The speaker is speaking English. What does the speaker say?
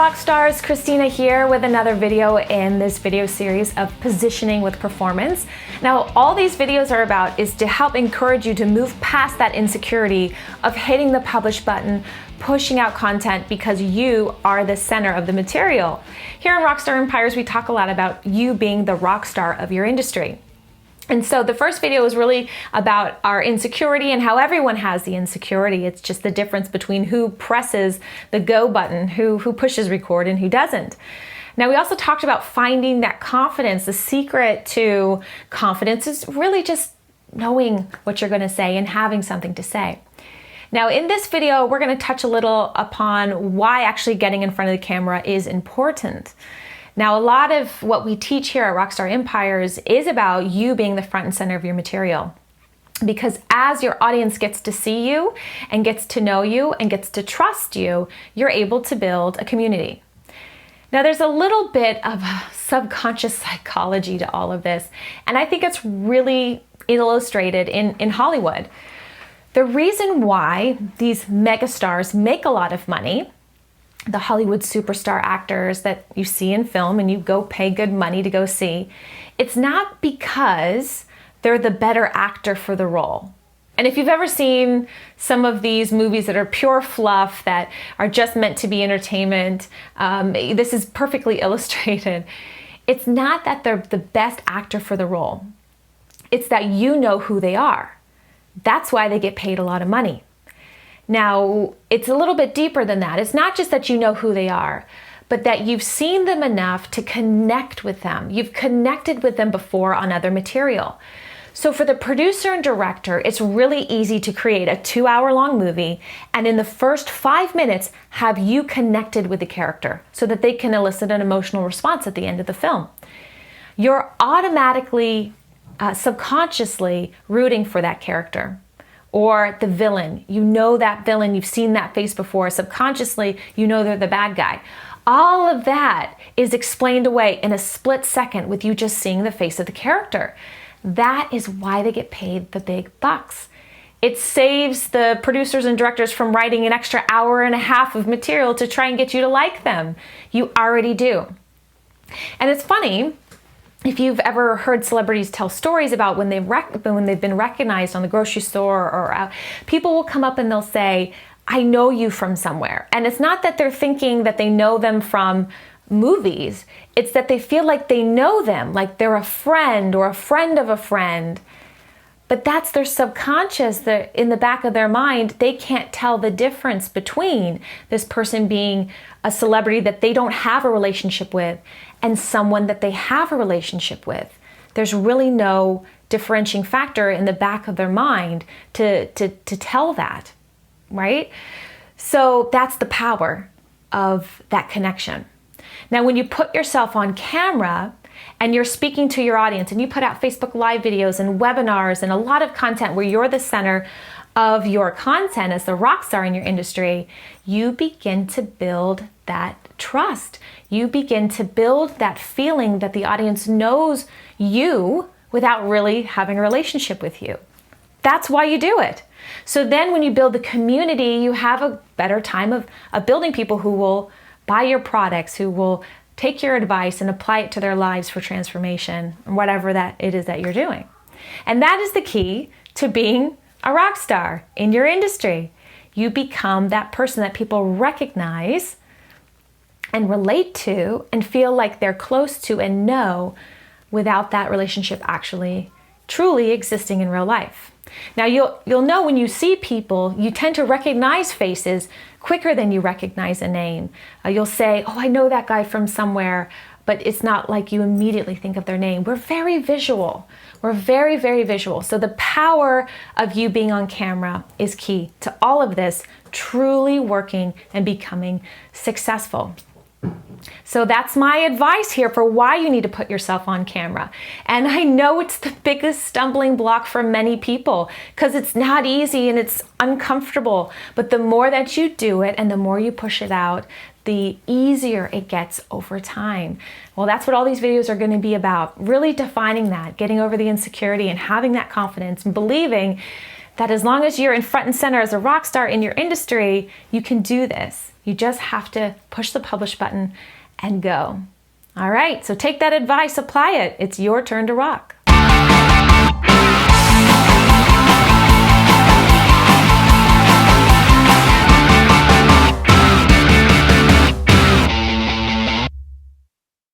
rock stars, Christina here with another video in this video series of positioning with performance. Now, all these videos are about is to help encourage you to move past that insecurity of hitting the publish button, pushing out content because you are the center of the material. Here on Rockstar Empires, we talk a lot about you being the rock star of your industry. And so the first video is really about our insecurity and how everyone has the insecurity. It's just the difference between who presses the go button, who pushes record and who doesn't. Now, we also talked about finding that confidence. The secret to confidence is really just knowing what you're going to say and having something to say. Now, in this video, we're going to touch a little upon why actually getting in front of the camera is important. Now, a lot of what we teach here at Rockstar Empires is about you being the front and center of your material. Because as your audience gets to see you and gets to know you and gets to trust you, you're able to build a community. Now, there's a little bit of subconscious psychology to all of this, and I think it's really illustrated in Hollywood. The reason why these megastars make a lot of money, the Hollywood superstar actors that you see in film and you go pay good money to go see, it's not because they're the better actor for the role. And if you've ever seen some of these movies that are pure fluff, that are just meant to be entertainment, this is perfectly illustrated. It's not that they're the best actor for the role. It's that you know who they are. That's why they get paid a lot of money. Now, it's a little bit deeper than that. It's not just that you know who they are, but that you've seen them enough to connect with them. You've connected with them before on other material. So for the producer and director, it's really easy to create a 2-hour-long movie and in the first 5 minutes have you connected with the character so that they can elicit an emotional response at the end of the film. You're automatically, subconsciously rooting for that character. Or the villain. You know that villain, you've seen that face before. Subconsciously, you know they're the bad guy. All of that is explained away in a split second with you just seeing the face of the character. That is why they get paid the big bucks. It saves the producers and directors from writing an extra hour and a half of material to try and get you to like them. You already do. And it's funny, if you've ever heard celebrities tell stories about when they've been recognized on the grocery store or out, people will come up and they'll say, I know you from somewhere. And it's not that they're thinking that they know them from movies. It's that they feel like they know them, like they're a friend or a friend of a friend. But that's their subconscious, that in the back of their mind, they can't tell the difference between this person being a celebrity that they don't have a relationship with and someone that they have a relationship with. There's really no differentiating factor in the back of their mind to tell that, right? So that's the power of that connection. Now, when you put yourself on camera and you're speaking to your audience and you put out Facebook Live videos and webinars and a lot of content where you're the center of your content as the rock star in your industry, you begin to build that trust. You begin to build that feeling that the audience knows you without really having a relationship with you. That's why you do it. So then when you build the community, you have a better time of building people who will buy your products, who will take your advice and apply it to their lives for transformation, or whatever that it is that you're doing. And that is the key to being a rock star in your industry. You become that person that people recognize and relate to and feel like they're close to and know without that relationship actually truly existing in real life. Now, you'll know when you see people, you tend to recognize faces quicker than you recognize a name. You'll say, oh, I know that guy from somewhere, but it's not like you immediately think of their name. We're very visual. We're very, very visual. So the power of you being on camera is key to all of this truly working and becoming successful. So that's my advice here for why you need to put yourself on camera. And I know it's the biggest stumbling block for many people because it's not easy and it's uncomfortable. But the more that you do it and the more you push it out, the easier it gets over time. Well, that's what all these videos are going to be about. Really defining that, getting over the insecurity and having that confidence and believing that as long as you're in front and center as a rock star in your industry, you can do this. You just have to push the publish button and go. All right, so take that advice, apply it. It's your turn to rock.